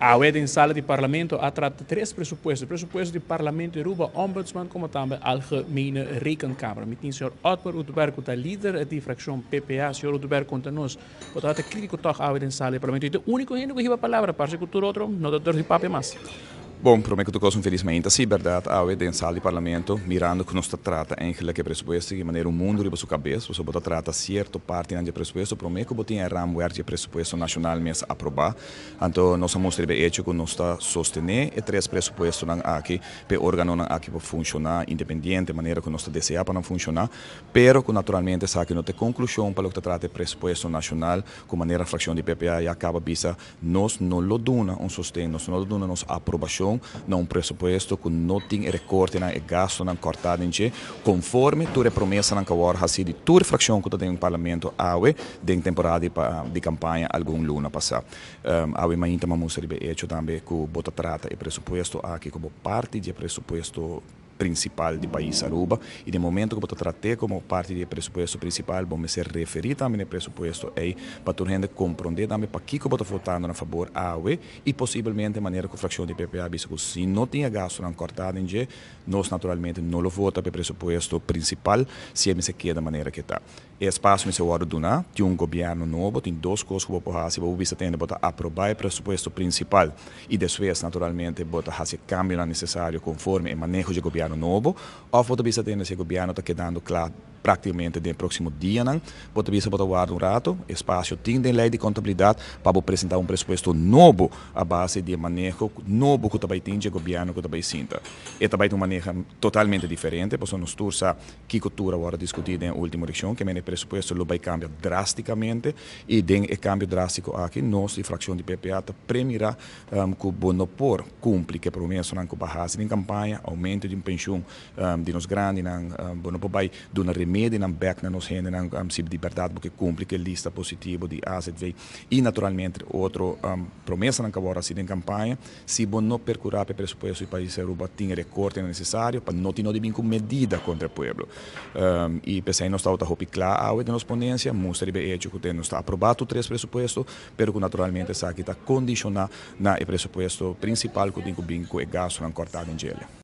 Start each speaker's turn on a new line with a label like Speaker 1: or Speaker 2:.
Speaker 1: A wet in sala di Parlamento ha trattato tre presupposti. Presupposto di Parlamento Aruba, Ombudsman, come também Algemene Rekenkamer. Met o senhor Otmar Uteberg, que é líder da fracção PPA, senhor Uteberg, conta nos, portanto, crítico toch a wet in sala di Parlamento. E o único que tem a palavra, para que o outro não dá de papo mais.
Speaker 2: Bom, prometo que tu infelizmente, sim, verdade, há em sala de parlamento, mirando que nós trata eigenlijk pressuposto de maneira o mundo riba sua cabeça, você pode trata certo parte de pressuposto, prometo que tem ramware de pressuposto nacional mesmo aprovar, então nós vamos ter hecho que nós está sostener e três pressupostos aqui, para órgão aqui para funcionar independente, maneira que nós está desejar para funcionar, pero que naturalmente sabe que não tem conclusão para o que trata de pressuposto nacional, com maneira a fração de PPA e acaba bisa, nós não lo duna um sostén, nós não lo duna nos aprovação na um pressuposto que não tem recorte na gasto na cortado em che conforme tu promessa na kawar hasi de tu fração que tu tem no parlamento awe de temporada de campanha algum luna passar awe mainta vamos receber hecho também que bota trata e pressuposto aqui como parte de pressuposto principal do país Aruba e de momento que eu tratei como parte do pressuposto principal vamos ser referir também ao pressuposto aí para tu gente compreender também para que eu estou votando a favor AUE e possivelmente a maneira que a fração de PPA disse que se não tinha gasto na cortada em G, nós naturalmente não lo vota para o pressuposto principal se ele se queda da maneira que está. E espaço me se hora donar, tem um governo novo, tem duas coisas que eu vou fazer, vou ver tende botar aprovar o pressuposto principal e depois naturalmente botar fazer cambio necessário conforme o manejo de governo novo, ou vou ver tende se o governo está quedando claro praticamente no próximo dia, vou ver se botar guarda rato, espaço tem de lei de contabilidade para apresentar um pressuposto novo a base de manejo novo que também tem de governo que também sinta. E também um manejo totalmente diferente, porque nós tursa que cultura agora discutida em última eleição, que o pressuposto lo vai cambiar drasticamente e tem o cambio drástico aqui, nós de fração de PPA premira que o bonopor cumpre que promessa na base de campanha, aumento de pensão de nos grandes, bonopor vai dar uma remédio na back na nos gente na de verdade porque cumpre que lista positiva de AZV e naturalmente outro promessa na agora assim em campanha, se bom não percurar para o pressuposto do país Aruba tem recorte necessário para não ter de com medida contra o povo. E pensei nós está outra claro a de nos ponência, mostra bem hecho que nós está aprovado três pressupostos, pero que naturalmente sabe que está condicionado na pressuposto principal que tem que gasto na cortada em gelo.